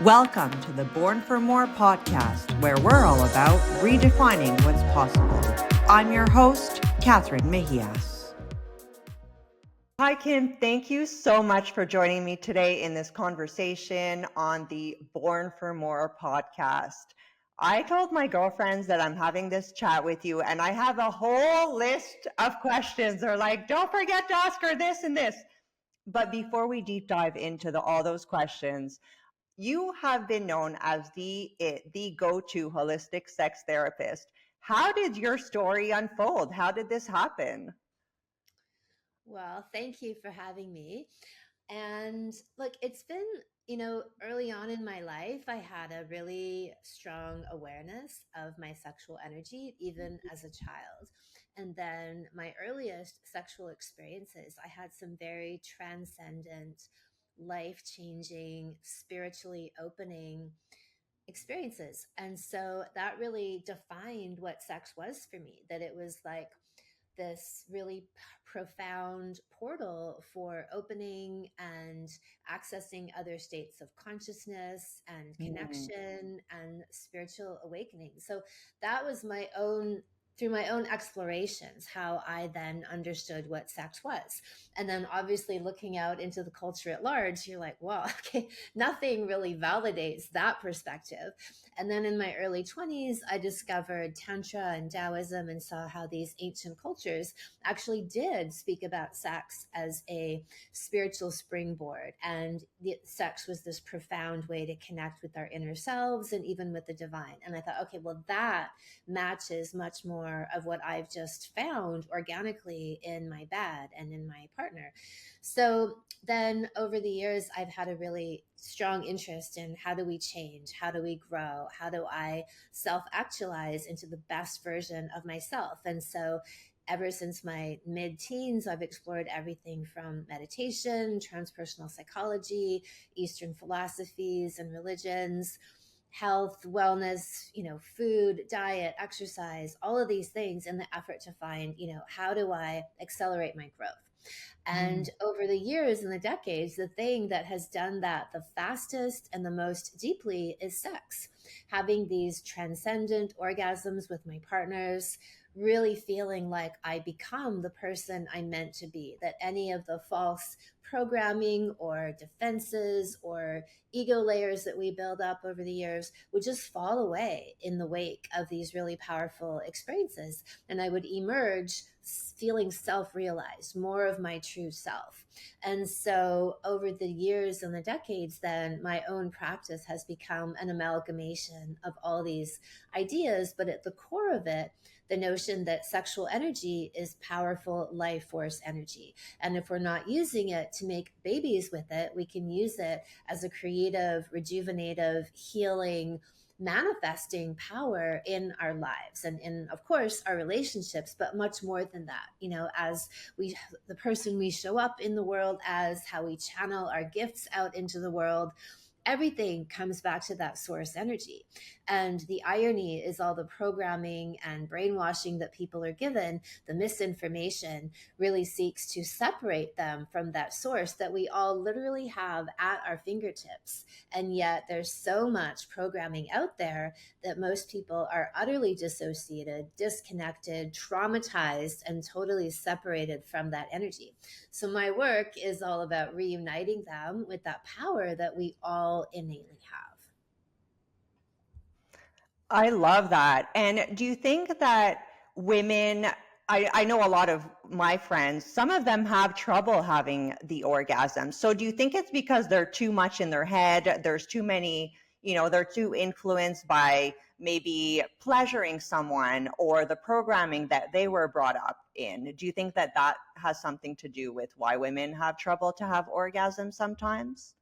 Welcome to the Born for More podcast, where we're all about redefining what's possible. I'm your host, Catherine Mejias. Hi, Kim. Thank you so much for joining me today in this conversation on the Born for More podcast. I told my girlfriends that I'm having this chat with you, and I have a whole list of questions. They're like, don't forget to ask her this and this. But before we deep dive into all those questions, you have been known as the go-to holistic sex therapist. How did your story unfold? How did this happen? Well, thank you for having me. And look, it's been, early on in my life, I had a really strong awareness of my sexual energy, even as a child. And then my earliest sexual experiences, I had some very transcendent, life changing, spiritually opening experiences. And so that really defined what sex was for me, that it was like this really profound portal for opening and accessing other states of consciousness and connection and spiritual awakening. So that was through my own explorations, how I then understood what sex was. And then obviously looking out into the culture at large, you're like, well, okay, nothing really validates that perspective. And then in my early 20s, I discovered Tantra and Taoism and saw how these ancient cultures actually did speak about sex as a spiritual springboard. And sex was this profound way to connect with our inner selves and even with the divine. And I thought, okay, well, that matches much more of what I've just found organically in my bed and in my partner. So then over the years, I've had a really strong interest in how do we change? How do we grow? How do I self-actualize into the best version of myself? And so ever since my mid-teens, I've explored everything from meditation, transpersonal psychology, Eastern philosophies and religions, health, wellness, food, diet, exercise, all of these things in the effort to find, how do I accelerate my growth? And over the years and the decades, the thing that has done that the fastest and the most deeply is sex. Having these transcendent orgasms with my partners, really feeling like I become the person I'm meant to be, that any of the false programming or defenses or ego layers that we build up over the years would just fall away in the wake of these really powerful experiences. And I would emerge feeling self-realized, more of my true self. And so over the years and the decades, then my own practice has become an amalgamation of all these ideas, but at the core of it, the notion that sexual energy is powerful life force energy. And if we're not using it to make babies with it, we can use it as a creative, rejuvenative, healing, manifesting power in our lives and in, of course, our relationships, but much more than that, as the person we show up in the world as, how we channel our gifts out into the world. Everything comes back to that source energy. And the irony is all the programming and brainwashing that people are given, the misinformation really seeks to separate them from that source that we all literally have at our fingertips. And yet there's so much programming out there that most people are utterly dissociated, disconnected, traumatized, and totally separated from that energy. So my work is all about reuniting them with that power that we all innately have. I love that. And do you think that women, I know a lot of my friends, some of them have trouble having the orgasm. So do you think it's because they're too much in their head? There's too many, they're too influenced by maybe pleasuring someone or the programming that they were brought up in. Do you think that that has something to do with why women have trouble to have orgasms sometimes?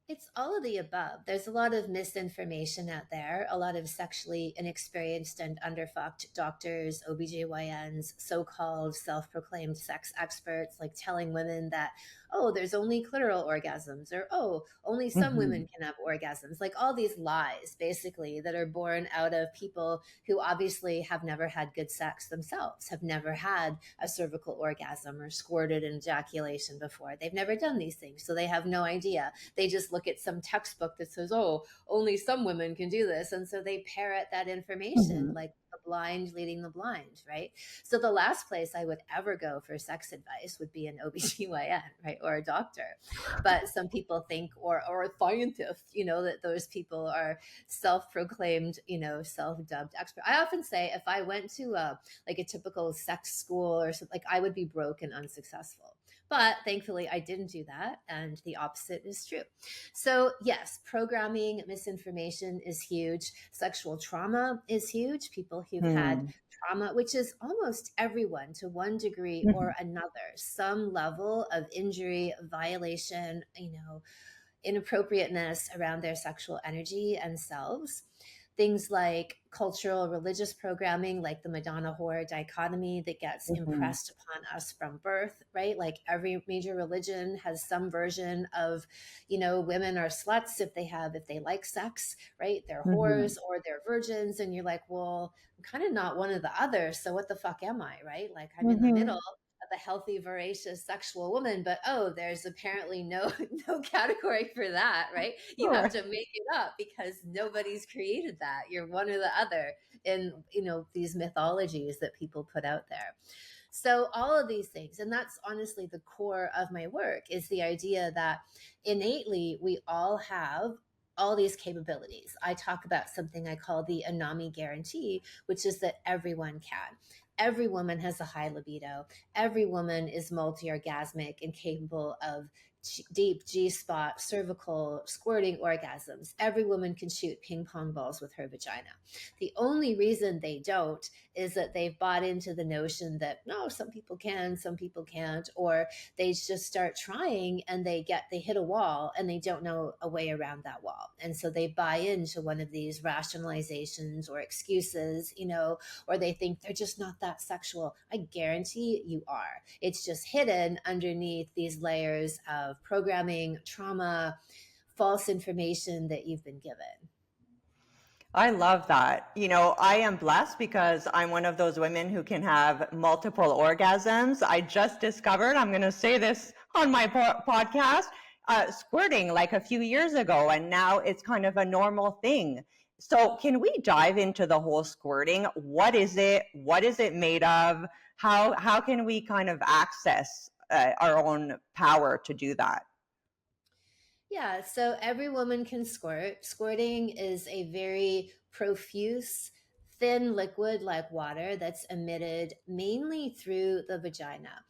It's all of the above. There's a lot of misinformation out there, a lot of sexually inexperienced and underfucked doctors, OBGYNs, so-called self-proclaimed sex experts, like telling women that, oh, there's only clitoral orgasms, or, oh, only some women can have orgasms. Like all these lies, basically, that are born out of people who obviously have never had good sex themselves, have never had a cervical orgasm or squirted an ejaculation before. They've never done these things, so they have no idea. They just look at some textbook that says, oh, only some women can do this. And so they parrot that information, Mhm. like the blind leading the blind, right? So the last place I would ever go for sex advice would be an OBGYN, right? Or a doctor. But some people think, or a scientist, that those people are self-proclaimed, self-dubbed expert. I often say if I went to like a typical sex school or something, like I would be broke and unsuccessful. But thankfully, I didn't do that. And the opposite is true. So, yes, programming, misinformation is huge. Sexual trauma is huge. People who've had Mm. trauma, which is almost everyone to one degree or Mhm. another, some level of injury, violation, inappropriateness around their sexual energy and selves. Things like cultural religious programming, like the Madonna whore dichotomy that gets Mhm. impressed upon us from birth, right? Like every major religion has some version of, women are sluts if they like sex, right? They're Mhm. whores or they're virgins. And you're like, well, I'm kind of not one of the others. So what the fuck am I, right? Like I'm in the middle Mhm. of a healthy, voracious sexual woman, but oh, there's apparently no no category for that, right? You have Sure. to make it up because nobody's created that. You're one or the other in these mythologies that people put out there. So all of these things, and that's honestly the core of my work, is the idea that innately we all have all these capabilities. I talk about something I call the Anami guarantee, which is that everyone can. Every woman has a high libido. Every woman is multi-orgasmic and capable of deep G spot, cervical, squirting orgasms. Every woman can shoot ping pong balls with her vagina. The only reason they don't is that they've bought into the notion that no, some people can, some people can't, or they just start trying and they hit a wall and they don't know a way around that wall. And so they buy into one of these rationalizations or excuses, or they think they're just not that sexual. I guarantee you are. It's just hidden underneath these layers of programming, trauma, false information that you've been given. I love that. I am blessed because I'm one of those women who can have multiple orgasms. I just discovered, I'm going to say this on my podcast, squirting like a few years ago, and now it's kind of a normal thing. So, can we dive into the whole squirting? What is it? What is it made of? How can we kind of access our own power to do that? Yeah, so every woman can squirt. Squirting is a very profuse, thin liquid like water that's emitted mainly through the vagina.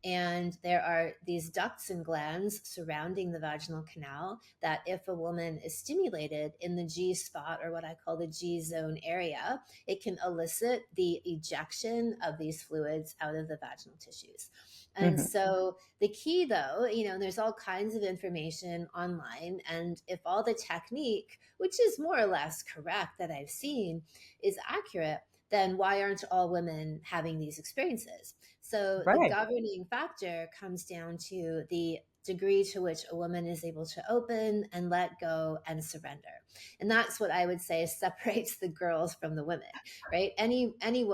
And there are these ducts and glands surrounding the vaginal canal that, if a woman is stimulated in the G spot, or what I call the G zone area, it can elicit the ejection of these fluids out of the vaginal tissues. And Hmm. so the key, though, there's all kinds of information online. And if all the technique, which is more or less correct that I've seen, is accurate, then why aren't all women having these experiences? So the Right. governing factor comes down to the degree to which a woman is able to open and let go and surrender. And that's what I would say separates the girls from the women, right?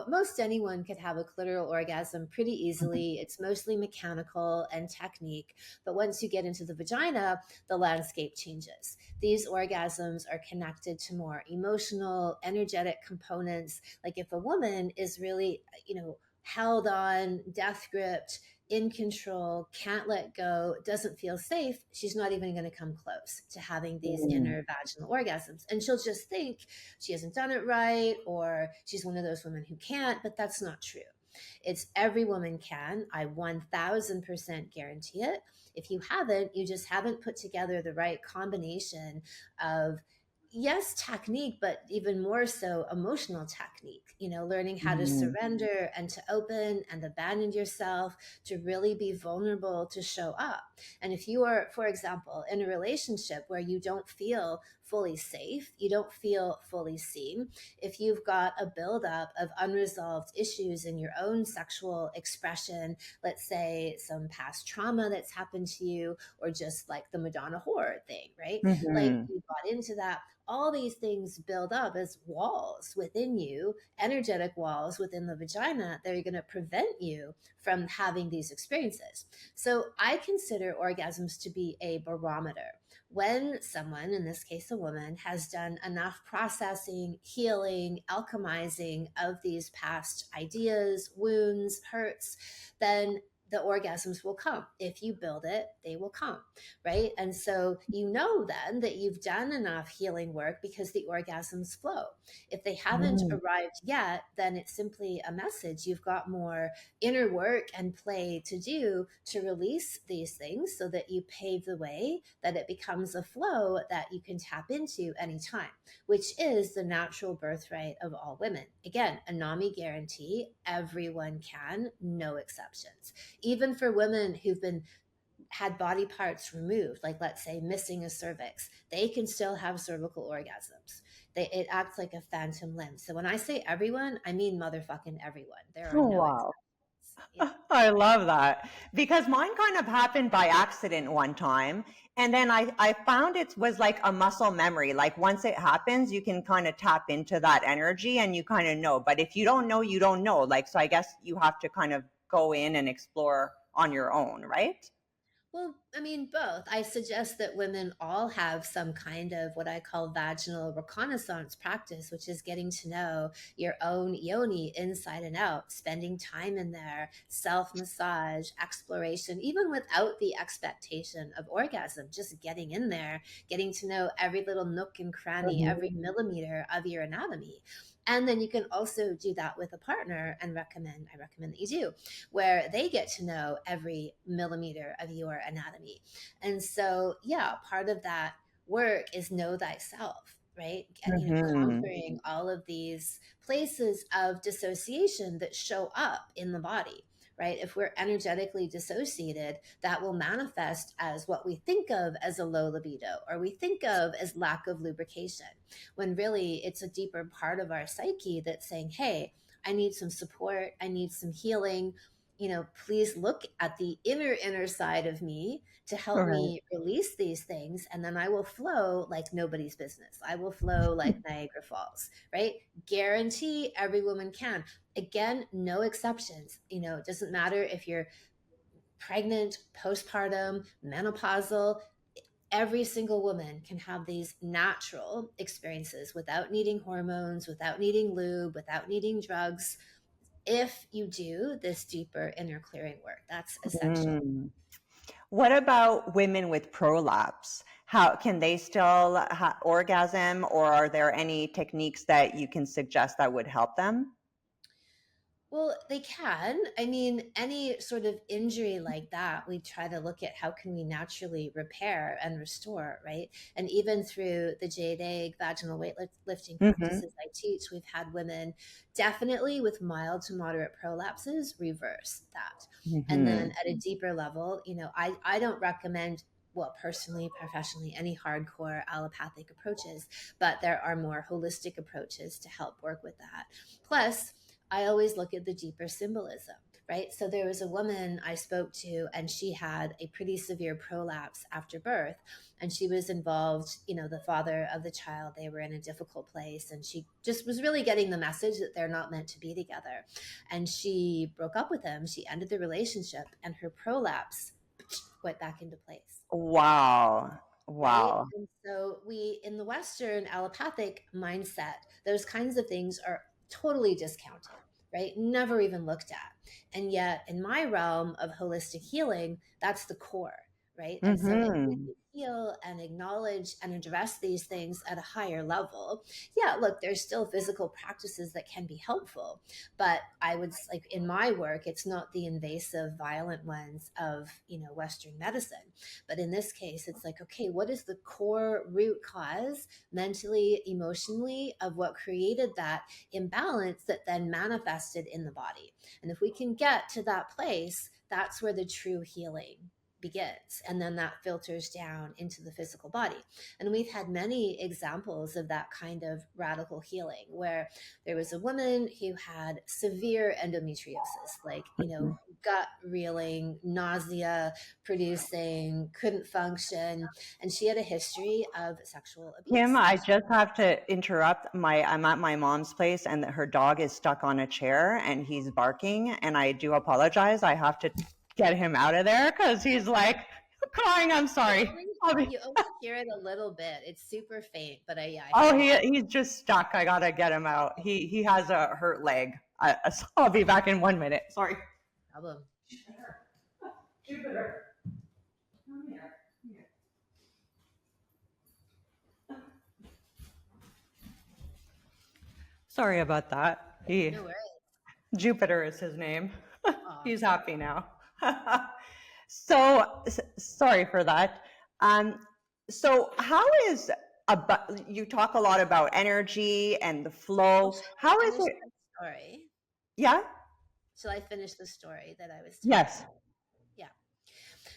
Most anyone could have a clitoral orgasm pretty Mhm. easily. It's mostly mechanical and technique. But once you get into the vagina, the landscape changes. These orgasms are connected to more emotional, energetic components. Like if a woman is really, held on, death gripped, in control, can't let go, doesn't feel safe, she's not even going to come close to having these Mm. inner vaginal orgasms. And she'll just think she hasn't done it right, or she's one of those women who can't, but that's not true. It's every woman can. I 1000% guarantee it. If you haven't, you just haven't put together the right combination of, yes, technique, but even more so emotional technique, learning how to Mm. surrender and to open and abandon yourself, to really be vulnerable, to show up. And if you are, for example, in a relationship where you don't feel fully safe, you don't feel fully seen, if you've got a buildup of unresolved issues in your own sexual expression, let's say some past trauma that's happened to you, or just like the Madonna horror thing, right? Like Mhm. you got into that, all these things build up as walls within you, energetic walls within the vagina that are going to prevent you from having these experiences. So I consider orgasms to be a barometer. when someone, in this case a woman, has done enough processing, healing, alchemizing of these past ideas, wounds, hurts, then the orgasms will come. If you build it, they will come, right? And so you know then that you've done enough healing work because the orgasms flow. If they haven't Mm. arrived yet, then it's simply a message. You've got more inner work and play to do to release these things so that you pave the way, that it becomes a flow that you can tap into anytime, which is the natural birthright of all women. Again, a NAMI guarantee, everyone can, no exceptions. Even for women who've been had body parts removed, like let's say missing a cervix, they can still have cervical orgasms. It acts like a phantom limb. So when I say everyone, I mean motherfucking everyone. There are Oh, no wow. exceptions. Yeah. I love that because mine kind of happened by accident one time. And then I found it was like a muscle memory. Like once it happens, you can kind of tap into that energy and you kind of know. But if you don't know, you don't know. Like, so I guess you have to kind of go in and explore on your own, right? Well, I mean, both. I suggest that women all have some kind of what I call vaginal reconnaissance practice, which is getting to know your own yoni inside and out, spending time in there, self massage, exploration, even without the expectation of orgasm, just getting in there, getting to know every little nook and cranny, every Mhm. millimeter of your anatomy. And then you can also do that with a partner and I recommend that you do, where they get to know every millimeter of your anatomy. And so, yeah, part of that work is know thyself, right? And, Mhm. conquering all of these places of dissociation that show up in the body. Right? If we're energetically dissociated, that will manifest as what we think of as a low libido or we think of as lack of lubrication, when really it's a deeper part of our psyche that's saying, hey, I need some support. I need some healing. Please look at the inner side of me to help Right. me release these things. And then I will flow like nobody's business. I will flow like Niagara Falls, right? Guarantee every woman can. Again, no exceptions. It doesn't matter if you're pregnant, postpartum, menopausal, every single woman can have these natural experiences without needing hormones, without needing lube, without needing drugs. If you do this deeper inner clearing work, that's essential. Mm. What about women with prolapse? How can they still orgasm, or are there any techniques that you can suggest that would help them? Well, they can. I mean, any sort of injury like that, we try to look at how can we naturally repair and restore, right? And even through the jade egg vaginal weightlifting Hmm. practices I teach, we've had women definitely with mild to moderate prolapses reverse that. And then Hmm. at a deeper level, I don't recommend, well, personally, professionally, any hardcore allopathic approaches, but there are more holistic approaches to help work with that. Plus, I always look at the deeper symbolism, right? So there was a woman I spoke to, and she had a pretty severe prolapse after birth. And she was involved, the father of the child, they were in a difficult place. And she just was really getting the message that they're not meant to be together. And she broke up with him. She ended the relationship, and her prolapse went back into place, Wow. right? Wow. And so we, in the Western allopathic mindset, those kinds of things are totally discounted, right? Never even looked at. And yet, in my realm of holistic healing, that's the core, right? And so, if we Hmm. can heal and acknowledge and address these things at a higher level, yeah, look, there's still physical practices that can be helpful. But I would, like, in my work, it's not the invasive, violent ones of, Western medicine. But in this case, it's like, okay, what is the core root cause mentally, emotionally of what created that imbalance that then manifested in the body? And if we can get to that place, that's where the true healing begins. And then that filters down into the physical body. And we've had many examples of that kind of radical healing where there was a woman who had severe endometriosis, like, gut reeling, nausea producing, couldn't function. And she had a history of sexual Kim, abuse. I just have to interrupt. I'm at my mom's place and her dog is stuck on a chair and he's barking. And I do apologize. I have to get him out of there because he's like crying. I'm sorry. Totally. I'll be, You hear it a little bit. It's super faint, but I Oh, hear it. he's just stuck. I gotta get him out. He has a hurt leg. So I'll be back in 1 minute. Sorry. Problem. Jupiter, come here. Sorry about that. No worries. Jupiter is his name. Aw. He's happy now. So sorry for that. Um, so how is you talk a lot about energy and the Well, flow. shall I How is finish it? the story? Yeah. Shall I finish the story that I was telling? Yes. Yeah.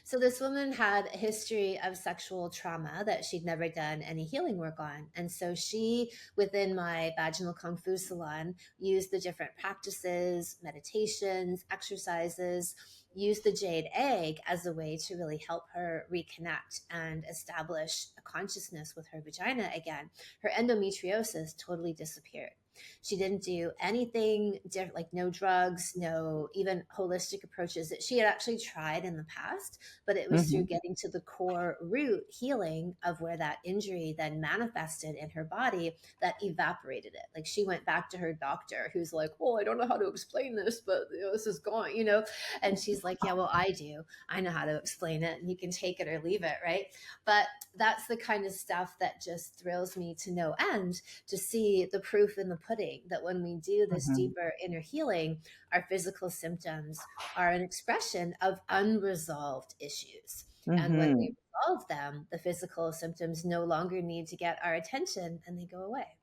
So this woman had a history of sexual trauma that she'd never done any healing work on. And so she, within my vaginal kung fu salon, used the different practices, meditations, exercises, used the jade egg as a way to really help her reconnect and establish a consciousness with her vagina again. Her endometriosis totally disappeared. She didn't do anything different, like no drugs, no even holistic approaches that she had actually tried in the past, but it was through Hmm. getting to the core root healing of where that injury then manifested in her body that evaporated it. Like she went back to her doctor, who's like, well, I don't know how to explain this, but this is gone, and she's like, yeah, well, I do. I know how to explain it, and you can take it or leave it, right? But that's the kind of stuff that just thrills me to no end, to see the proof in the pudding that when we do this Hmm. deeper inner healing, our physical symptoms are an expression of unresolved issues. And when Hmm. we resolve them, the physical symptoms no longer need to get our attention and they go away.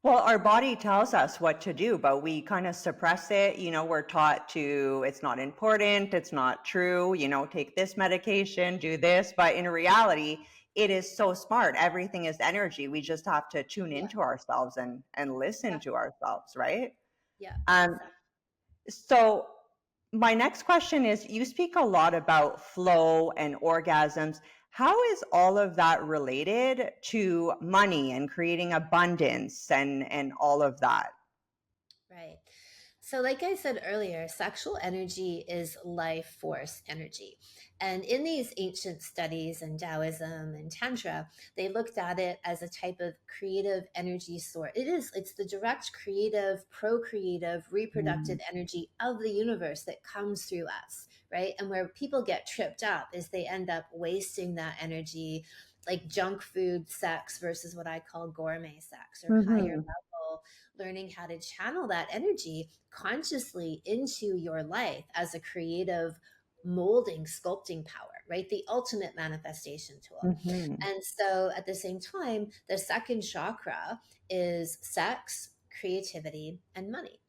Well, our body tells us what to do, but we kind of suppress it. We're taught to, it's not important, it's not true, take this medication, do this. But in reality, it is so smart. Everything is energy. We just have to tune Yeah. into ourselves and listen Yeah. to ourselves, right? Yeah. Um, Exactly. so my next question is, you speak a lot about flow and orgasms. How is all of that related to money and creating abundance and all of that? Right. So, like I said earlier, sexual energy is life force energy. And in these ancient studies in Taoism and Tantra, they looked at it as a type of creative energy source. It's the direct creative, procreative, reproductive Mhm. energy of the universe that comes through us, right? And where people get tripped up is they end up wasting that energy, like junk food sex versus what I call gourmet sex or higher Mhm. level, learning how to channel that energy consciously into your life as a creative molding, sculpting power, right? The ultimate manifestation tool. Mhm. And so at the same time, the second chakra is sex, creativity, and money.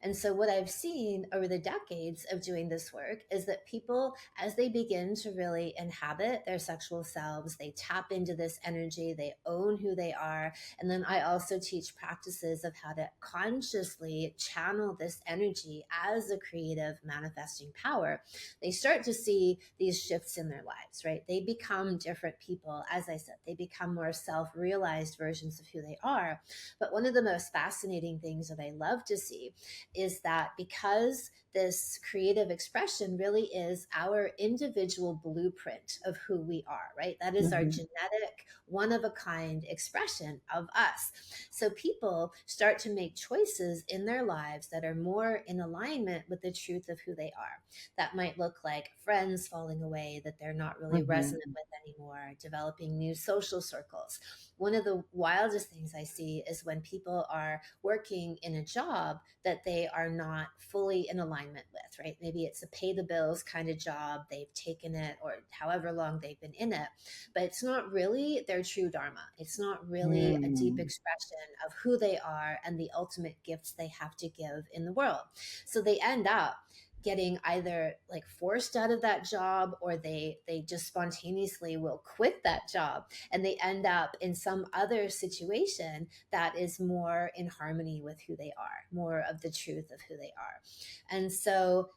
And so, what I've seen over the decades of doing this work is that people, as they begin to really inhabit their sexual selves, they tap into this energy, they own who they are. And then I also teach practices of how to consciously channel this energy as a creative manifesting power. They start to see these shifts in their lives, right? They become different people. As I said, they become more self realized versions of who they are. But one of the most fascinating things that I love to see is that because this creative expression really is our individual blueprint of who we are, right? That is our Mhm. genetic, one of a kind expression of us. So people start to make choices in their lives that are more in alignment with the truth of who they are. That might look like friends falling away that they're not really Mhm. resonant with anymore, developing new social circles. One of the wildest things I see is when people are working in a job that they are not fully in alignment with, right? Maybe it's a pay the bills kind of job. They've taken it or however long they've been in it, but it's not really their true dharma. It's not really a deep Mm. expression of who they are and the ultimate gifts they have to give in the world. So they end up getting either like forced out of that job or they just spontaneously will quit that job and they end up in some other situation that is more in harmony with who they are, more of the truth of who they are. And so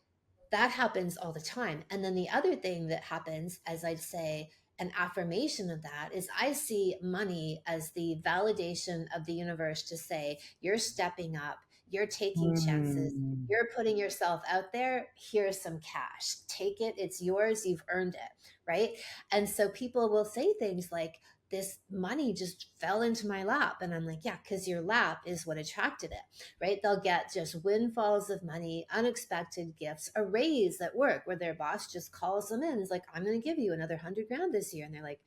that happens all the time. And then the other thing that happens, as I'd say, an affirmation of that is I see money as the validation of the universe to say, you're stepping up, You're taking chances. Mm. You're putting yourself out there. Here's some cash. Take it. It's yours. You've earned it. Right. And so people will say things like, this money just fell into my lap. And I'm like, yeah, because your lap is what attracted it, right? They'll get just windfalls of money, unexpected gifts, a raise at work where their boss just calls them in. It's like, I'm going to give you another 100 grand this year. And they're like,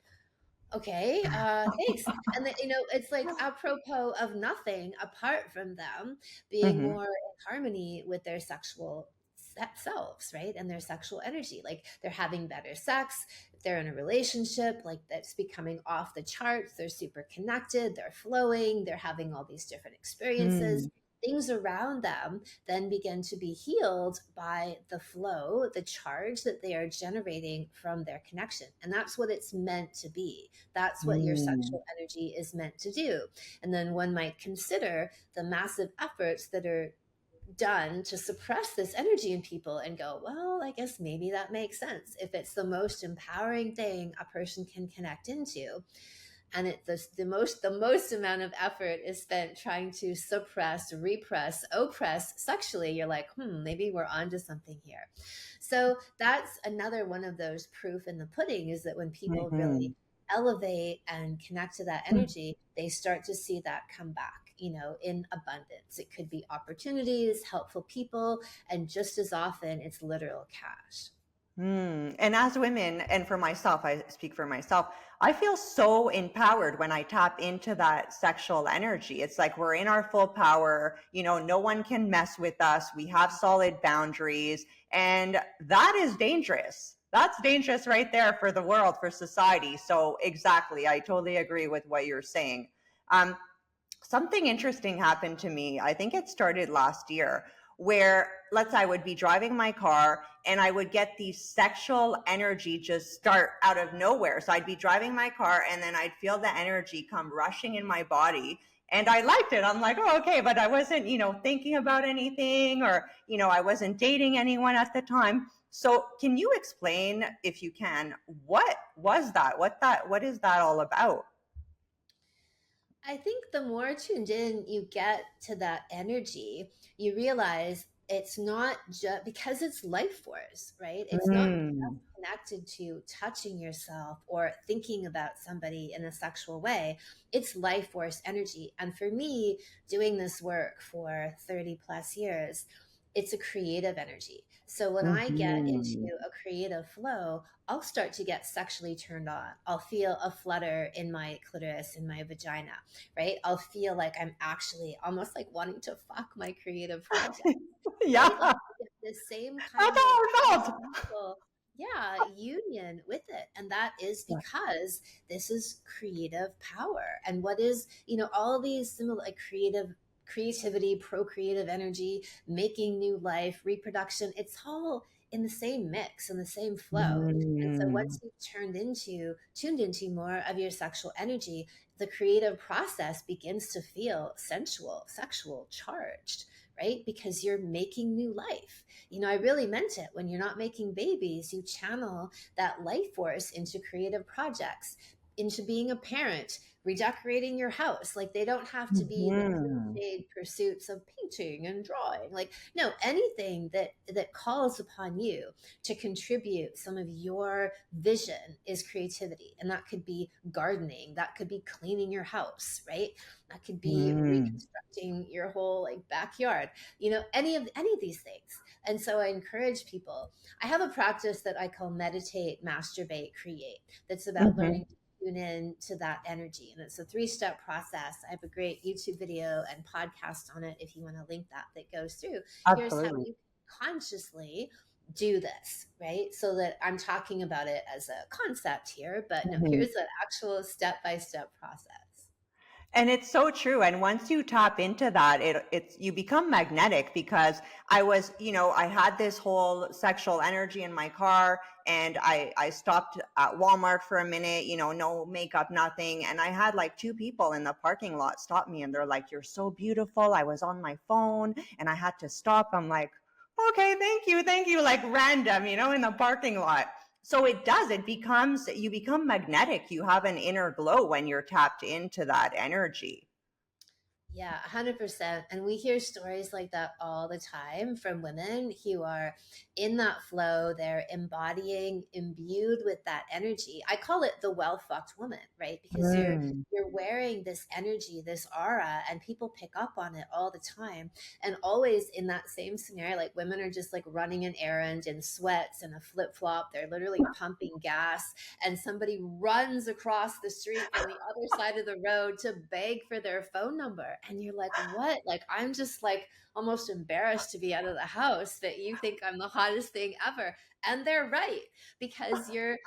okay, thanks. And then, it's like apropos of nothing apart from them being Mhm. more in harmony with their sexual selves, right? And their sexual energy. Like they're having better sex. If they're in a relationship, like that's becoming off the charts, they're super connected, they're flowing, they're having all these different experiences. Mm. Things around them then begin to be healed by the flow, the charge that they are generating from their connection. And that's what it's meant to be. That's what your Mm. sexual energy is meant to do. And then one might consider the massive efforts that are done to suppress this energy in people and go, well, I guess maybe that makes sense. If it's the most empowering thing a person can connect into, and the most amount of effort is spent trying to suppress, repress, oppress sexually, you're like, maybe we're onto something here. So that's another one of those proof in the pudding, is that when people really Mhm. elevate and connect to that energy, they start to see that come back, in abundance. It could be opportunities, helpful people, and just as often it's literal cash. And as women, and for myself, I speak for myself, I feel so empowered when I tap into that sexual energy. It's like we're in our full power. No one can mess with us. We have solid boundaries. And that is dangerous. That's dangerous right there for the world, for society. So, exactly. I totally agree with what you're saying. Um, Something interesting happened to me. I think it started last year, where let's say I would be driving my car and I would get the sexual energy just start out of nowhere. So I'd be driving my car and then I'd feel the energy come rushing in my body. And I liked it. I'm like, oh, okay. But I wasn't, thinking about anything, or, I wasn't dating anyone at the time. So can you explain, if you can, what was that? What is that all about? I think the more tuned in you get to that energy, you realize it's not just because it's life force, right? It's not just Mm. connected to touching yourself or thinking about somebody in a sexual way. It's life force energy. And for me, doing this work for 30 plus years, it's a creative energy. So when I get into Mhm. a creative flow, I'll start to get sexually turned on. I'll feel a flutter in my clitoris, in my vagina, right? I'll feel like I'm actually almost like wanting to fuck my creative project, Yeah, right? Like I get the same that's kind of how I felt. physical, yeah, union with it. And that is Yeah. because this is creative power. And what is, all these similar like creativity, procreative energy, making new life, reproduction, it's all in the same mix and the same flow. And so Mm. once you've tuned into more of your sexual energy, the creative process begins to feel sensual, sexual, charged, right? Because you're making new life. I really meant it. When you're not making babies, you channel that life force into creative projects, into being a parent, redecorating your house. Like they don't have to be the Mhm. cliched pursuits of painting and drawing. Like no, anything that calls upon you to contribute some of your vision is creativity. And that could be gardening, that could be cleaning your house, right? That could be Mm. reconstructing your whole like backyard, any of these things. And so I encourage people. I have a practice that I call meditate, masturbate, create. That's about Mhm. learning to tune in to that energy. And it's a 3-step process. I have a great YouTube video and podcast on it if you want to link that goes through. Here's how Absolutely. you consciously do this, right? So that I'm talking about it as a concept here, but no, Mhm. here's an actual step-by-step process. And it's so true. And once you tap into that, it's you become magnetic, because I had this whole sexual energy in my car, and I stopped at Walmart for a minute, no makeup, nothing. And I had like two people in the parking lot stop me, and they're like, "You're so beautiful." I was on my phone and I had to stop. I'm like, okay, thank you, like random, in the parking lot. So you become magnetic. You have an inner glow when you're tapped into that energy. Yeah, 100%. And we hear stories like that all the time from women who are in that flow. They're embodying, imbued with that energy. I call it the well fucked woman, right? Because Mm. you're wearing this energy, this aura, and people pick up on it all the time. And always in that same scenario, like women are just like running an errand in sweats and a flip flop. They're literally pumping gas, and somebody runs across the street from the other side of the road to beg for their phone number. And you're like, what? Like, I'm just like almost embarrassed to be out of the house that you think I'm the hottest thing ever. And they're right, because you're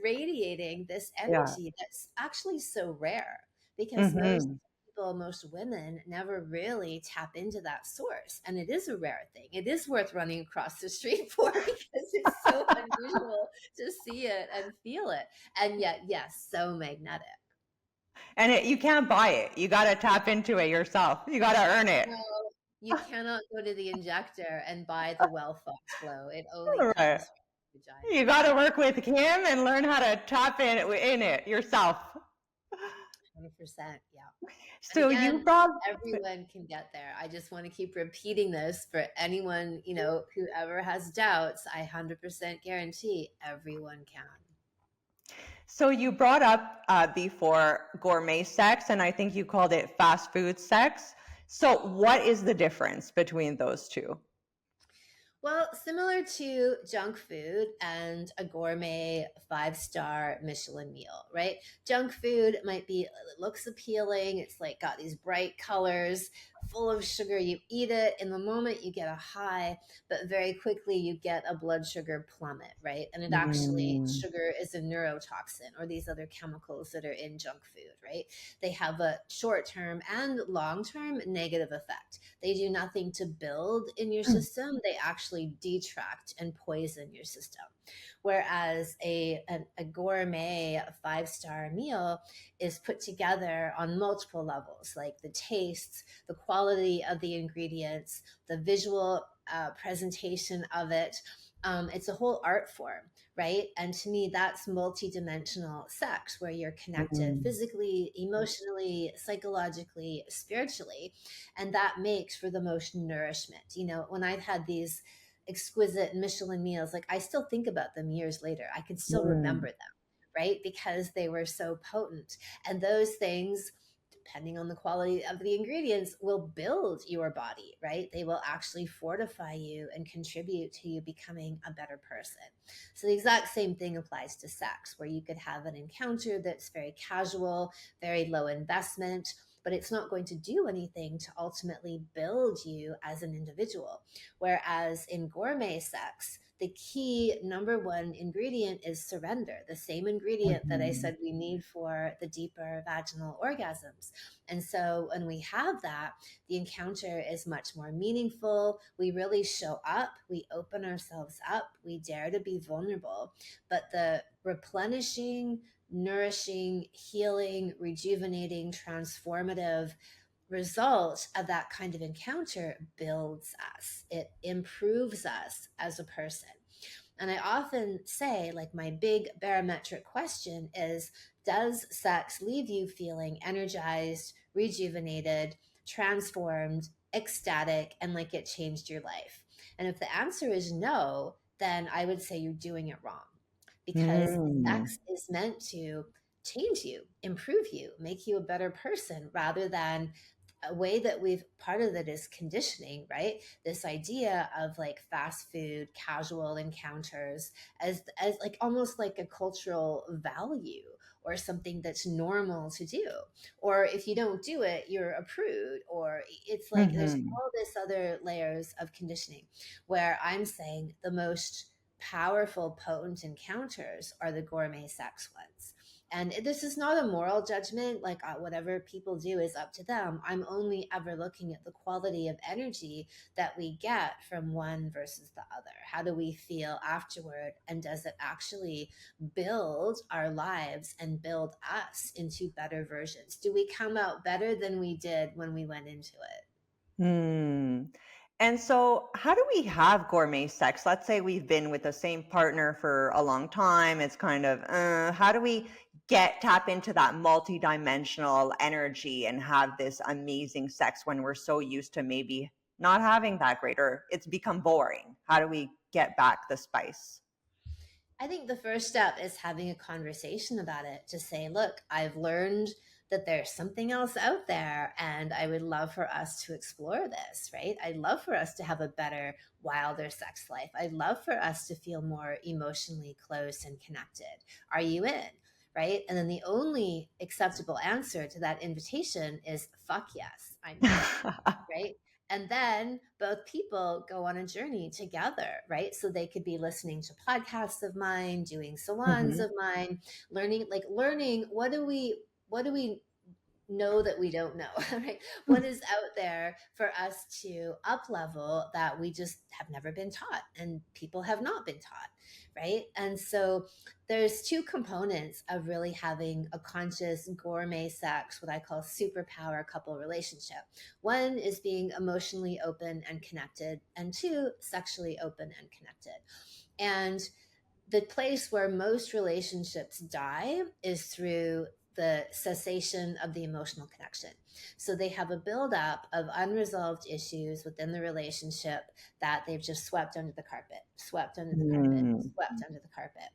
radiating this Yeah. energy that's actually so rare, because most Hmm. people, most women never really tap into that source. And it is a rare thing. It is worth running across the street for, because it's so unusual to see it and feel it. And yet, yes, so magnetic. And you can't buy it. You got to tap into it yourself. You got to earn it. No, you cannot go to the injector and buy the well Fox flow. It only Right. comes from the vagina. You got to work with Kim and learn how to tap in it yourself. 100%. Yeah. And So you again, brought, everyone can get there. I just want to keep repeating this for anyone, whoever has doubts. I 100% guarantee everyone can. so you brought up before gourmet sex, and I think you called it fast food sex. So what is the difference between those two? Well, similar to junk food and a gourmet 5-star Michelin meal, right? Junk food might be, it looks appealing. It's like got these bright colors, full of sugar. You eat it. In the moment, you get a high, but very quickly you get a blood sugar plummet, right? And it actually, Mm. sugar is a neurotoxin, or these other chemicals that are in junk food, right? They have a short term and long term negative effect. They do nothing to build in your system. They actually detract and poison your system. Whereas a gourmet 5-star meal is put together on multiple levels, like the tastes, the quality of the ingredients, the visual presentation of it. It's a whole art form, right? And to me, that's multidimensional sex, where you're connected Mm. physically, emotionally, psychologically, spiritually. And that makes for the most nourishment. When I've had these exquisite Michelin meals, like I still think about them years later. I can still remember Mm. them, right? Because they were so potent. And those things, depending on the quality of the ingredients, will build your body, right? They will actually fortify you and contribute to you becoming a better person. So the exact same thing applies to sex, where you could have an encounter that's very casual, very low investment, but it's not going to do anything to ultimately build you as an individual. Whereas in gourmet sex, the key number one ingredient is surrender, the same ingredient that I Mhm. said we need for the deeper vaginal orgasms. And so when we have that, the encounter is much more meaningful. We really show up, we open ourselves up, we dare to be vulnerable. But the replenishing, nourishing, healing, rejuvenating, transformative result of that kind of encounter builds us, it improves us as a person. And I often say, like, my big barometric question is, does sex leave you feeling energized, rejuvenated, transformed, ecstatic, and like it changed your life? And if the answer is no, then I would say you're doing it wrong, because Mm. sex is meant to change you, improve you, make you a better person, rather than a way that we've, part of it is conditioning, right? This idea of like fast food casual encounters as like almost like a cultural value, or something that's normal to do, or if you don't do it, you're a prude, or it's like there's Mhm. all this other layers of conditioning. Where I'm saying the most powerful, potent encounters are the gourmet sex ones. And this is not a moral judgment, like whatever people do is up to them. I'm only ever looking at the quality of energy that we get from one versus the other. How do we feel afterward? And does it actually build our lives and build us into better versions? Do we come out better than we did when we went into it? Hmm. And so, how do we have gourmet sex? Let's say we've been with the same partner for a long time. It's kind of, how do we tap into that multidimensional energy and have this amazing sex when we're so used to maybe not having that great, or it's become boring? How do we get back the spice? I think the first step is having a conversation about it to say, look, I've learned that there's something else out there, and I would love for us to explore this, right? I'd love for us to have a better, wilder sex life. I'd love for us to feel more emotionally close and connected. Are you in? Right. And then the only acceptable answer to that invitation is fuck yes, I'm in. Right. And then both people go on a journey together, right? So they could be listening to podcasts of mine, doing salons Hmm. of mine, learning what do we know that we don't know, right? What is out there for us to up level that we just have never been taught and people have not been taught, right? And so there's two components of really having a conscious gourmet sex, what I call superpower couple relationship. One is being emotionally open and connected, and two, sexually open and connected. And the place where most relationships die is through the cessation of the emotional connection. So they have a buildup of unresolved issues within the relationship that they've just swept under the carpet, swept under the carpet, Mm. swept under the carpet,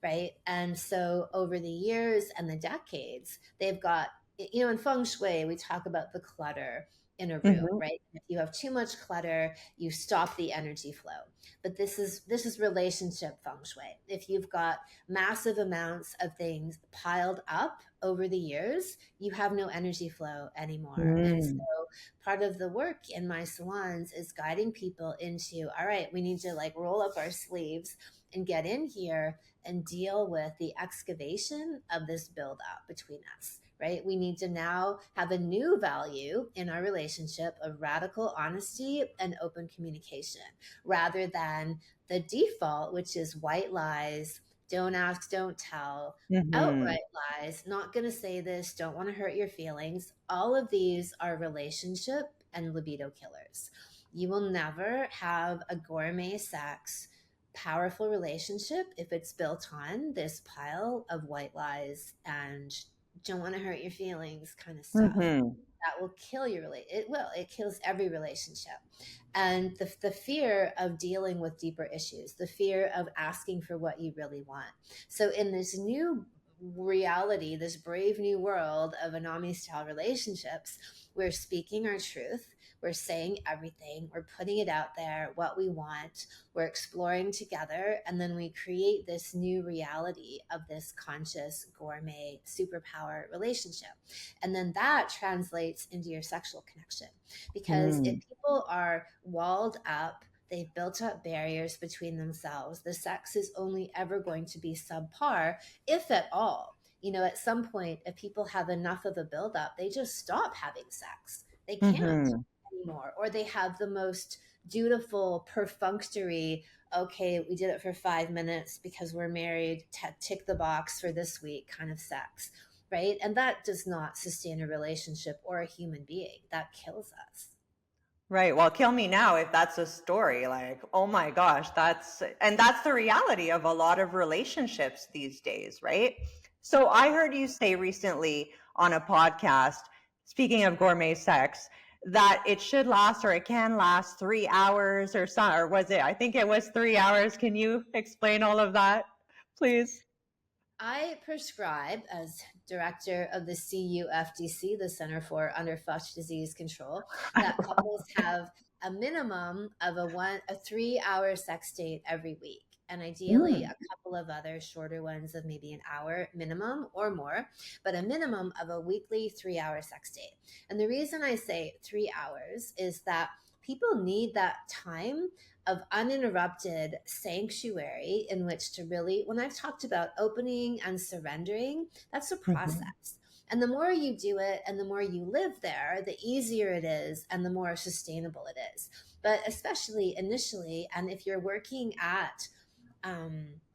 right? And so over the years and the decades, they've got, in feng shui, we talk about the clutter in a room, Hmm. right? If you have too much clutter, you stop the energy flow. But this is relationship feng shui. If you've got massive amounts of things piled up over the years, you have no energy flow anymore. And so Mm. part of the work in my salons is guiding people into, all right, we need to like roll up our sleeves and get in here and deal with the excavation of this buildup between us, right? We need to now have a new value in our relationship of radical honesty and open communication rather than the default, which is white lies, don't ask, don't tell, Hmm. outright lies, not going to say this, don't want to hurt your feelings. All of these are relationship and libido killers. You will never have a gourmet sex powerful relationship if it's built on this pile of white lies and don't want to hurt your feelings kind of stuff. Hmm. That will kill your it kills every relationship. And the fear of dealing with deeper issues, the fear of asking for what you really want. So in this new reality, this brave new world of Anami style relationships, we're speaking our truth, we're saying everything, we're putting it out there, what we want, we're exploring together, and then we create this new reality of this conscious gourmet superpower relationship. And then that translates into your sexual connection. Because if Mm. people are walled up, they've built up barriers between themselves, the sex is only ever going to be subpar, if at all. At some point, if people have enough of a buildup, they just stop having sex. They can't Hmm. anymore. Or they have the most dutiful, perfunctory, okay, we did it for 5 minutes because we're married, tick the box for this week kind of sex, right? And that does not sustain a relationship or a human being. That kills us. Right. Well, kill me now if that's a story. Like, oh my gosh, that's the reality of a lot of relationships these days, right? So I heard you say recently on a podcast, speaking of gourmet sex, that it should last, or it can last 3 hours or so, or was it? I think it was 3 hours. Can you explain all of that, please? I prescribe as director of the CUFDC, the Center for Underfucked Disease Control, that couples have a minimum of a 3 hour sex date every week. And ideally, Mm. a couple of other shorter ones of maybe an hour minimum or more, but a minimum of a weekly 3 hour sex date. And the reason I say 3 hours is that people need that time of uninterrupted sanctuary in which to really, when I've talked about opening and surrendering, that's a Mhm. process. And the more you do it and the more you live there, the easier it is and the more sustainable it is. But especially initially, and if you're working at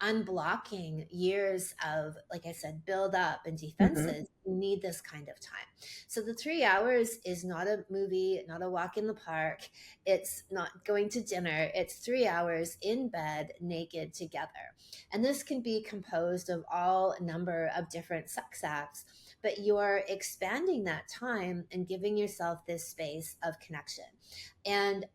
unblocking years of, like I said, build up and Mhm. defenses, you need this kind of time. So the 3 hours is not a movie, not a walk in the park. It's not going to dinner. It's 3 hours in bed, naked together. And this can be composed of all a number of different sex acts, but you're expanding that time and giving yourself this space of connection. And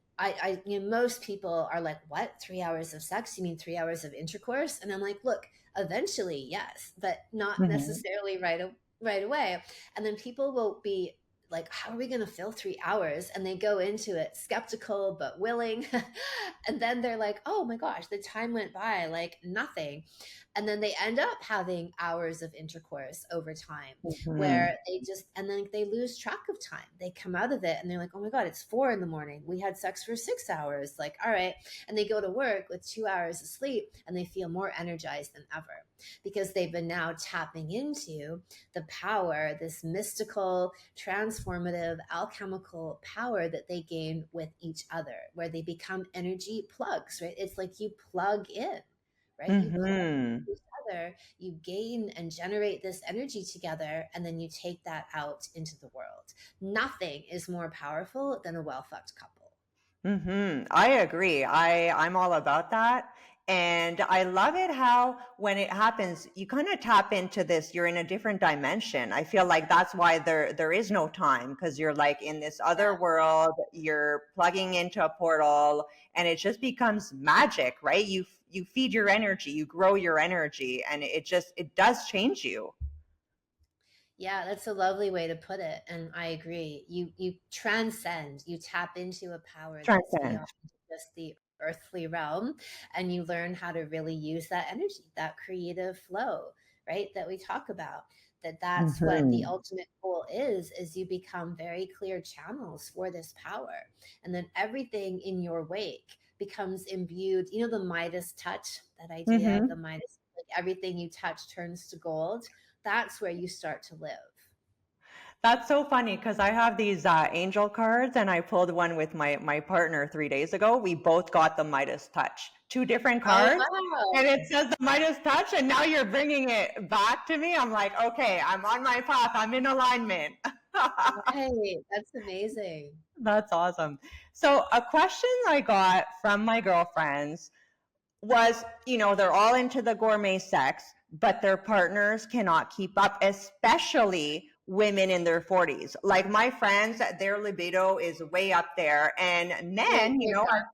most people are like, what? 3 hours of sex? You mean 3 hours of intercourse? And I'm like, look, eventually, yes, but not Mhm. necessarily right away. And then people will be like, how are we going to fill 3 hours? And they go into it skeptical but willing. And then they're like, oh my gosh, the time went by like nothing. And then they end up having hours of intercourse over time Mhm. where and then they lose track of time. They come out of it and they're like, oh my God, it's 4 in the morning. We had sex for 6 hours. Like, all right. And they go to work with 2 hours of sleep and they feel more energized than ever because they've been now tapping into the power, this mystical, transformative, alchemical power that they gain with each other, where they become energy plugs, right? It's like you plug in, right? You plug Mhm. each other, you gain and generate this energy together, and then you take that out into the world. Nothing is more powerful than a well fucked couple. I agree. I'm all about that. And I love it how when it happens, you kind of tap into this, you're in a different dimension. I feel like that's why there is no time because you're like in this other world, you're plugging into a portal and it just becomes magic, right? You feed your energy, you grow your energy and it does change you. Yeah, that's a lovely way to put it, and I agree. You transcend, you tap into a power that's Transcend. beyond just the earthly realm, and you learn how to really use that energy, that creative flow, right? That we talk about. That's what the Mhm. ultimate goal is you become very clear channels for this power. And then everything in your wake becomes imbued, the Midas touch, that idea of the Mhm. Midas, like everything you touch turns to gold. That's where you start to live. That's so funny because I have these angel cards, and I pulled one with my partner 3 days ago. We both got the Midas touch, two different Oh, cards, wow. and it says the Midas touch. And now you're bringing it back to me. I'm like, okay, I'm on my path. I'm in alignment. Right. That's amazing. That's awesome. So a question I got from my girlfriends was, they're all into the gourmet sex, but their partners cannot keep up, especially women in their 40s. Like my friends, their libido is way up there. And Wait, men, wait, are,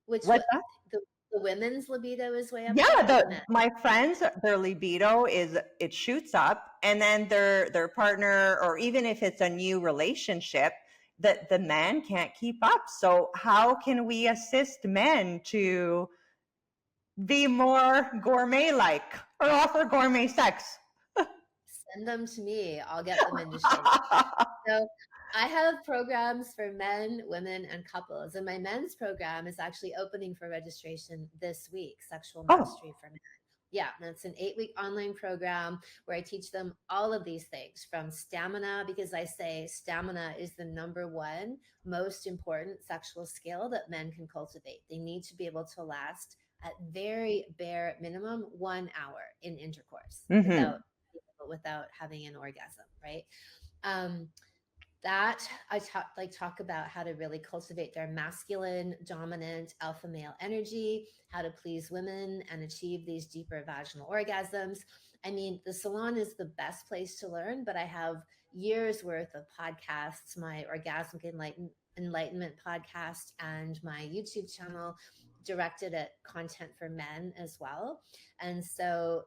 which what's what that? the women's libido is way up Yeah, there or the men? my friends, their libido it shoots up, and then their partner, or even if it's a new relationship, that the man can't keep up. So how can we assist men to be more gourmet like or offer gourmet sex? Send them to me. I'll get them into shape. So I have programs for men, women, and couples. And my men's program is actually opening for registration this week, Sexual Oh. Mastery for Men. Yeah, that's an 8-week online program where I teach them all of these things from stamina, because I say stamina is the number one most important sexual skill that men can cultivate. They need to be able to last at very bare minimum 1 hour in intercourse Mm-hmm. without having an orgasm, right? Um, that talk about how to really cultivate their masculine dominant alpha male energy, how to please women and achieve these deeper vaginal orgasms. I mean, the salon is the best place to learn, but I have years worth of podcasts, my orgasmic enlightenment podcast and my YouTube channel directed at content for men as well. And so,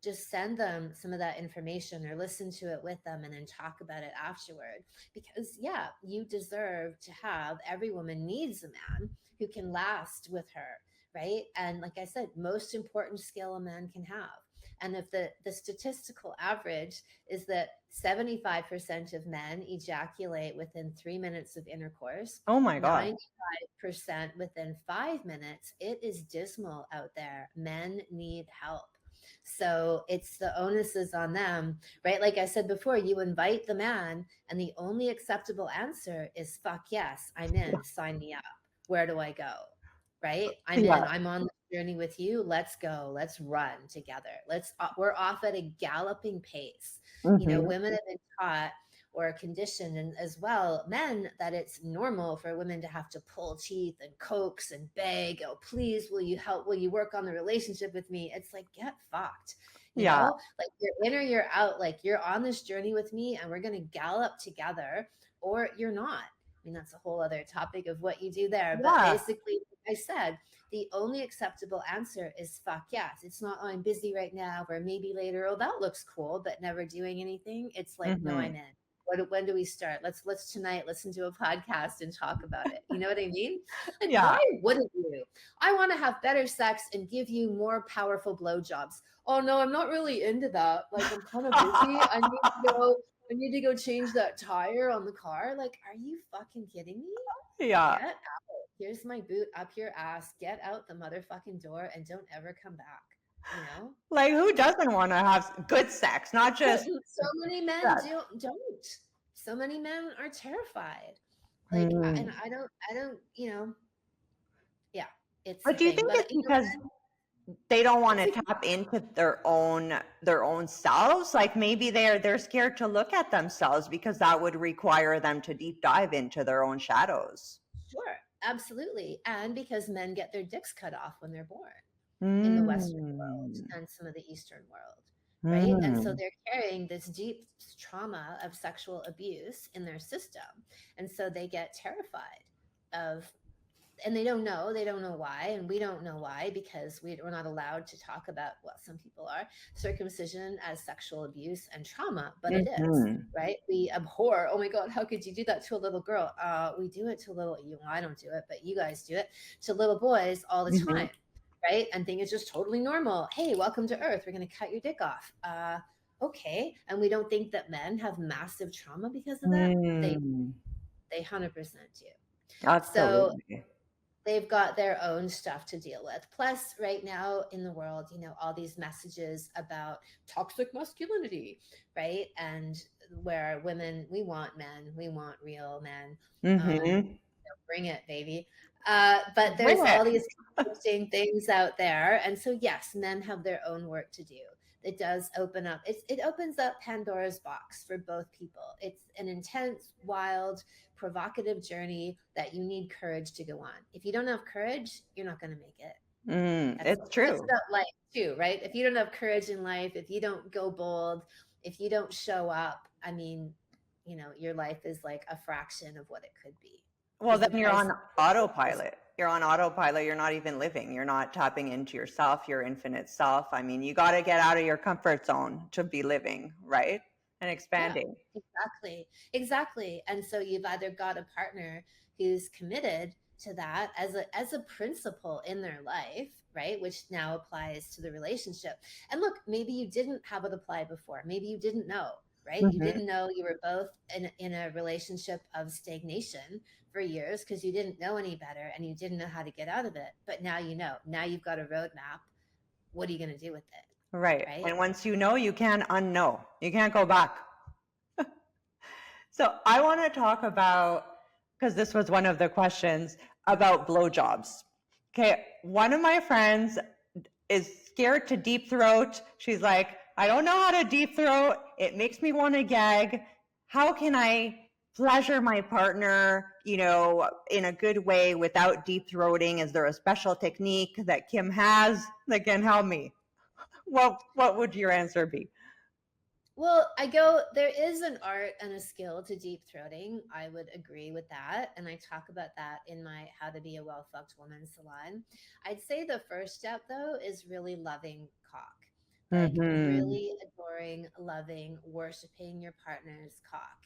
just send them some of that information or listen to it with them and then talk about it afterward. Because, yeah, you deserve to have, every woman needs a man who can last with her, right? And like I said, most important skill a man can have. And if the statistical average is that 75% of men ejaculate within 3 minutes of intercourse, Oh my god. 95% within 5 minutes, it is dismal out there. Men need help. So it's the onus is on them, right? Like I said before, you invite the man, and the only acceptable answer is fuck yes, I'm in, sign me up. Where do I go? Right? I'm in, Yeah. I'm on the journey with you. Let's go. Let's run together. We're off at a galloping pace. Mm-hmm. Women have been taught or conditioned, and as well men, that it's normal for women to have to pull teeth and coax and beg, oh please, will you help, will you work on the relationship with me? It's like, get fucked. Yeah. Like you're in or you're out, like you're on this journey with me and we're going to gallop together, or you're not. I mean, that's a whole other topic of what you do there, but Yeah. basically, like I said, the only acceptable answer is fuck yes. It's not, oh, I'm busy right now, or maybe later, oh, that looks cool, but never doing anything. It's like, no, Hmm. I'm in. When do we start? Let's tonight listen to a podcast and talk about it. You know what I mean? Like, Yeah. why wouldn't you? I want to have better sex and give you more powerful blowjobs. Oh no, I'm not really into that. Like, I'm kind of busy. I need to go change that tire on the car. Like, are you fucking kidding me? Yeah. Get out. Here's my boot up your ass. Get out the motherfucking door and don't ever come back. You know? Like, who Like, doesn't want to have good sex, not but just so many men sex? don't. So many men are terrified. Like, and Hmm. I don't, yeah, it's the But do you thing. think But it's because they don't want it's to a, tap into their own selves? Like maybe they're scared to look at themselves because that would require them to deep dive into their own shadows. sure, absolutely. And because men get their dicks cut off when they're born in the Western world Mm. and some of the Eastern world, right? And so Mm. they're carrying this deep trauma of sexual abuse in their system. And so they get terrified of, and they don't know why, and we don't know why, because we're not allowed to talk about, well, some people are, circumcision as sexual abuse and trauma, but it is, Mhm. right? We abhor, oh my god, how could you do that to a little girl? We do it to little, I don't do it, but you guys do it to little boys all the Mhm. time, right? And think it's just totally normal. Hey, welcome to earth, we're going to cut your dick off. Okay. And we don't think that men have massive trauma because of that. Mm. They 100% do. So Absolutely. they've got their own stuff to deal with. Plus, right now in the world, all these messages about toxic masculinity, right? And where women, we want men, we want real men. Mhm. Bring it, baby. But there's Bring it. all these conflicting things out there. And so, yes, men have their own work to do. It does open up, it opens up Pandora's box for both people. It's an intense, wild, provocative journey that you need courage to go on. If you don't have courage, you're not going to make it. It's That's true. about life too, right? If you don't have courage in life, if you don't go bold, if you don't show up, I mean, your life is like a fraction of what it could be, Well, because the then you're price on is autopilot. You're on autopilot. You're not even living. You're not tapping into yourself, your infinite self. I mean, you got to get out of your comfort zone to be living, right? And yeah, expanding. exactly. And so you've either got a partner who's committed to that as a principle in their life, right? Which now applies to the relationship. And look, maybe you didn't have it apply before. Maybe you didn't know, right? You Mhm. didn't know, you were both in a relationship of stagnation for years because you didn't know any better and you didn't know how to get out of it. But now you know. Now you've got a roadmap. What are you going to do with it, Right. right? And once you know, you can't unknow. You can't go back. So I want to talk about, because this was one of the questions about blowjobs. Okay. One of my friends is scared to deep throat. She's like, I don't know how to deep throat. It makes me want to gag. How can I pleasure my partner, in a good way without deep throating? Is there a special technique that Kim has that can help me? What would your answer be? Well, there is an art and a skill to deep throating. I would agree with that. And I talk about that in my How to Be a Well Fucked Woman salon. I'd say the first step, though, is really loving cock. Like Mm-hmm. really adoring, loving, worshiping your partner's cock.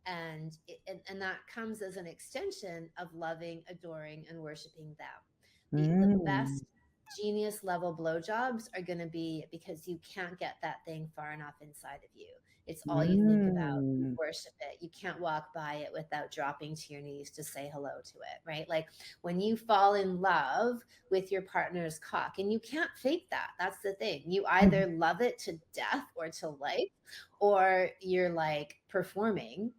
And that comes as an extension of loving, adoring, and worshiping them. The Mm-hmm. best genius level blowjobs are going to be because you can't get that thing far enough inside of you. It's all you think about. You Mm-hmm. worship it. You can't walk by it without dropping to your knees to say hello to it, right? Like when you fall in love with your partner's cock, and you can't fake that. That's the thing. You either love it to death or to life, or you're like performing,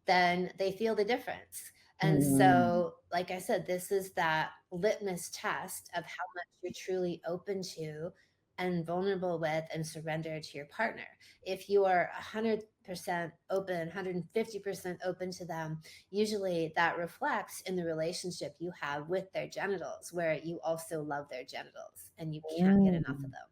then they feel the difference. And Mm-hmm. so, like I said, this is that litmus test of how much you're truly open to and vulnerable with and surrender to your partner. If you are 100% open, 150% open to them, usually that reflects in the relationship you have with their genitals, where you also love their genitals and you can't get enough of Mm. them.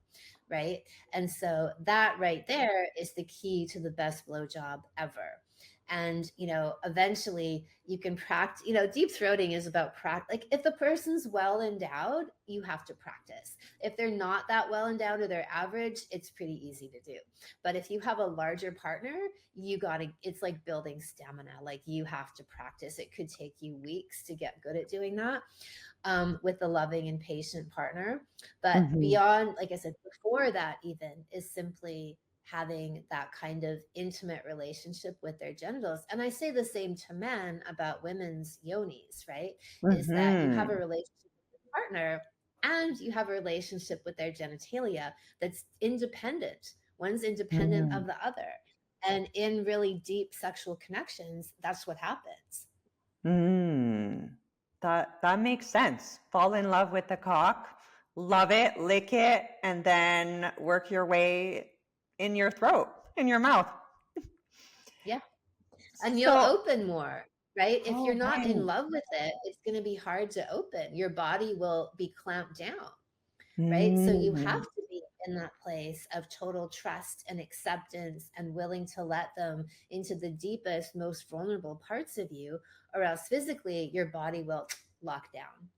Right. And so that right there is the key to the best blowjob ever. And eventually you can practice. Deep throating is about practice. Like, if the person's well endowed, you have to practice. If they're not that well endowed or they're average, it's pretty easy to do. But if you have a larger partner, it's like building stamina. Like, you have to practice. It could take you weeks to get good at doing that, with a loving and patient partner. But Mhm. beyond, like I said, before that, even is simply having that kind of intimate relationship with their genitals. And I say the same to men about women's yonis, right? Is that you have a Mhm. relationship with your partner and you have a relationship with their genitalia that's independent. One's independent Mm. of the other. And in really deep sexual connections, that's what happens. Mm. That makes sense. Fall in love with the cock, love it, lick it, and then work your way in your throat, in your mouth. Yeah. And you'll So, open more, right? If you're oh, not in right. love with it, it's going to be hard to open. Your body will be clamped down, right? So you have Mm. to be in that place of total trust and acceptance and willing to let them into the deepest, most vulnerable parts of you, or else physically your body will lock down.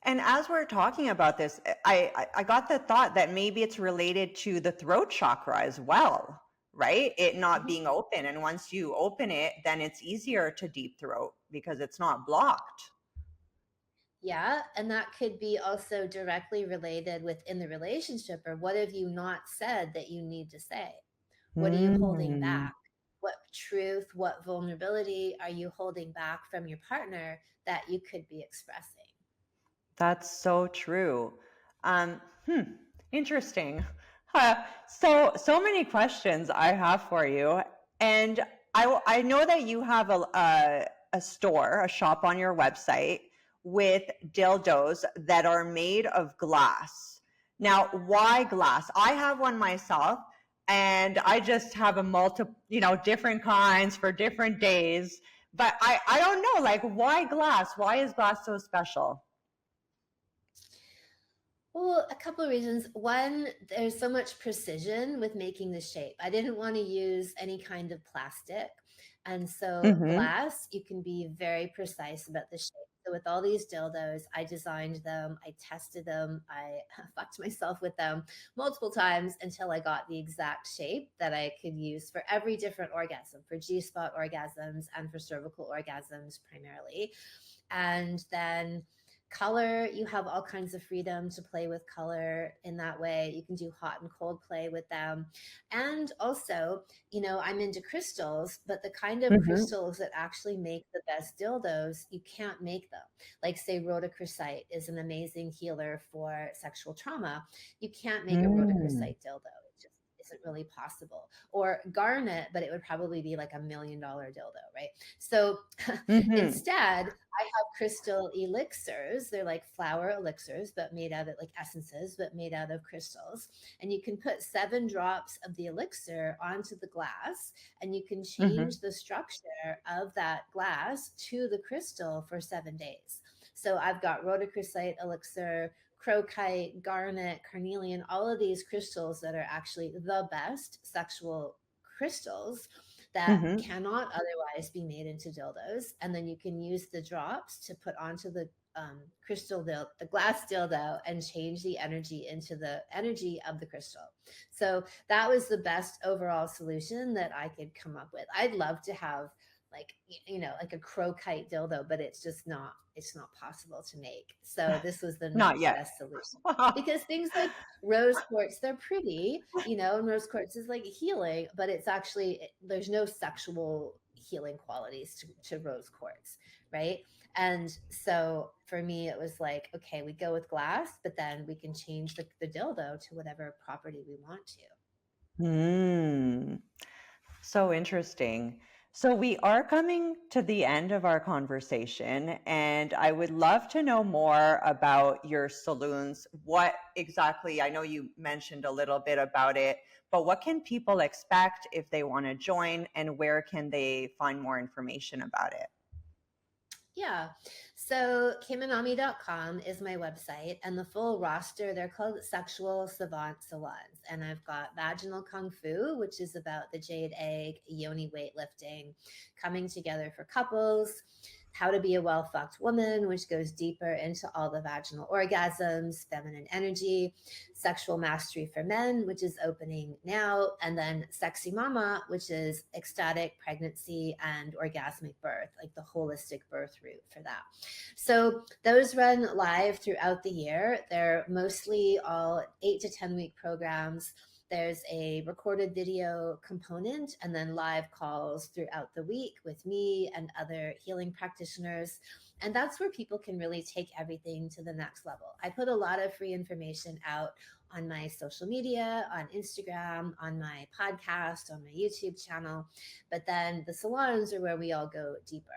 And as we're talking about this, I got the thought that maybe it's related to the throat chakra as well, right? It not Mhm. being open. And once you open it, then it's easier to deep throat because it's not blocked. Yeah, and that could be also directly related within the relationship. Or what have you not said that you need to say? What are you holding Mm. back? What truth, what vulnerability are you holding back from your partner that you could be expressing? That's so true. Um, hmm, interesting. Huh. So many questions I have for you, and I know that you have a store, a shop on your website with dildos that are made of glass. Now, why glass? I have one myself, and I just have a different kinds for different days. But I don't know, like, why glass? Why is glass so special? Well, a couple of reasons. One, there's so much precision with making the shape. I didn't want to use any kind of plastic. And so, Mhm. glass, you can be very precise about the shape. So, with all these dildos, I designed them, I tested them, I fucked myself with them multiple times until I got the exact shape that I could use for every different orgasm, for G spot orgasms and for cervical orgasms primarily. And then color, you have all kinds of freedom to play with color in that way. You can do hot and cold play with them. And also, I'm into crystals, but the kind of Mhm. crystals that actually make the best dildos, you can't make them. Like, say, rhodochrosite is an amazing healer for sexual trauma. You can't make a Mm. rhodochrosite dildo. It just isn't really possible. Or garnet, but it would probably be like $1 million dildo, right? So Mhm. instead, I have crystal elixirs. They're like flower elixirs, but made out of, like, essences, but made out of crystals. And you can put 7 drops of the elixir onto the glass, and you can Mhm. change the structure of that glass to the crystal for 7 days. So I've got rhodochrosite elixir, crocite, garnet, carnelian, all of these crystals that are actually the best sexual crystals that Mhm. cannot otherwise be made into dildos. And then you can use the drops to put onto the the glass dildo, and change the energy into the energy of the crystal. So that was the best overall solution that I could come up with. I'd love to have, like, like a crocite dildo, but it's not possible to make. So this was the Not next yet. best solution, because things like rose quartz, they're pretty, and rose quartz is like healing, but it's actually, there's no sexual healing qualities to rose quartz, right? And so for me, it was like, okay, we go with glass, but then we can change the dildo to whatever property we want to. Mm. So interesting. So, we are coming to the end of our conversation, and I would love to know more about your saloons. What exactly, I know you mentioned a little bit about it, but what can people expect if they want to join, and where can they find more information about it? Yeah. So kimanami.com is my website, and the full roster, they're called Sexual Savant Salons. And I've got Vaginal Kung Fu, which is about the jade egg, yoni weightlifting, coming together for couples. How to be a well fucked woman, which goes deeper into all the vaginal orgasms, feminine energy, sexual mastery for men, which is opening now, and then Sexy Mama, which is ecstatic pregnancy and orgasmic birth, like the holistic birth route for that. So those run live throughout the year. They're mostly all 8 to 10 week programs. There's a recorded video component and then live calls throughout the week with me and other healing practitioners. And that's where people can really take everything to the next level. I put a lot of free information out on my social media, on Instagram, on my podcast, on my YouTube channel. But then the salons are where we all go deeper.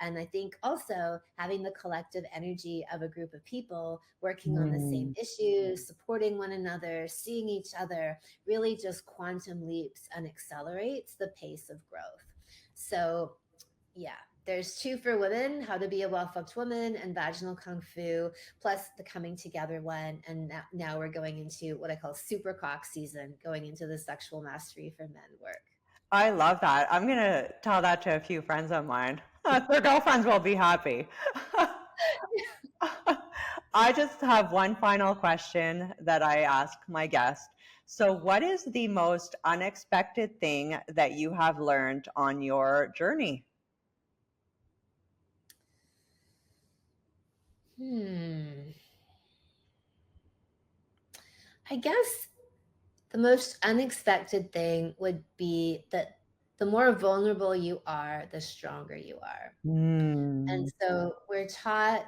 And I think also having the collective energy of a group of people working on the same Mm. issues, supporting one another, seeing each other, really just quantum leaps and accelerates the pace of growth. So, yeah, there's two for women: how to be a well-fucked woman and vaginal kung fu, plus the coming together one. And now we're going into what I call super cock season, going into the sexual mastery for men work. I love that. I'm going to tell that to a few friends of mine. Their girlfriends will be happy. I just have one final question that I ask my guest. So, what is the most unexpected thing that you have learned on your journey? Hmm. I guess the most unexpected thing would be that the more vulnerable you are, the stronger you are. And Mm, so we're taught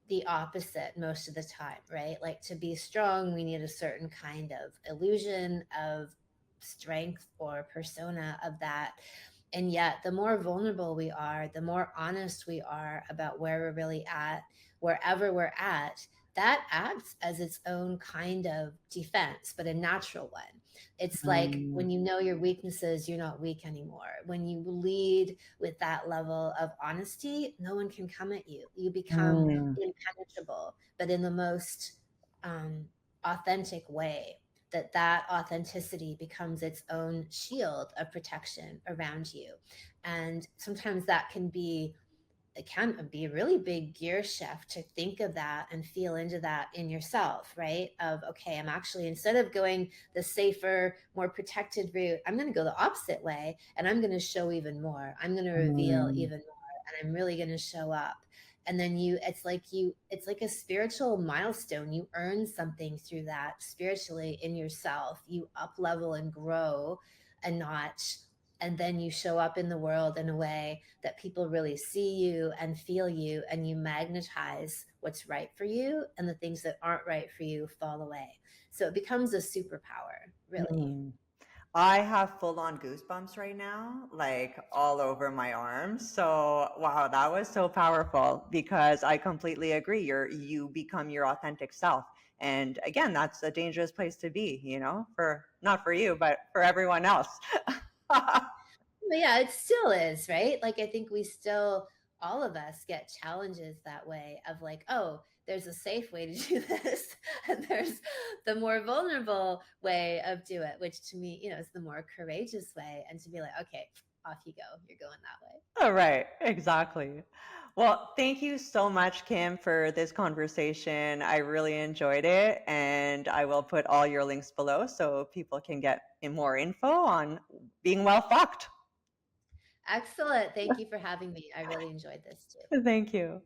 the opposite most of the time, right? Like to be strong, we need a certain kind of illusion of strength or persona of that. And yet, the more vulnerable we are, the more honest we are about where we're really at, wherever we're at, that acts as its own kind of defense, but a natural one. It's like mm, when you know your weaknesses, you're not weak anymore. When you lead with that level of honesty, no one can come at you. You become mm, impenetrable, but in the most um, authentic way. That authenticity becomes its own shield of protection around you. And sometimes that can be, it can be a really big gear shift to think of that and feel into that in yourself, right? Of, okay, I'm actually, instead of going the safer, more protected route, I'm going to go the opposite way, and I'm going to show even more. I'm going to reveal mm, even more, and I'm really going to show up. And then it's like a spiritual milestone. You earn something through that spiritually in yourself. You up level and grow a notch, and then you show up in the world in a way that people really see you and feel you, and you magnetize what's right for you, and the things that aren't right for you fall away. So it becomes a superpower, really. mm. I have full on goosebumps right now, like all over my arms. So, wow, that was so powerful because I completely agree. You become your authentic self. And again, that's a dangerous place to be, for not for you, but for everyone else. But yeah, it still is, right? Like I think we still, all of us get challenges that way of like, oh, there's a safe way to do this, and there's the more vulnerable way of do it, which to me, is the more courageous way. And to be like, okay, off you go, you're going that way. All right, exactly. Well, thank you so much, Kim, for this conversation. I really enjoyed it, and I will put all your links below so people can get more info on being well fucked. Excellent. Thank you for having me. I really enjoyed this too. Thank you.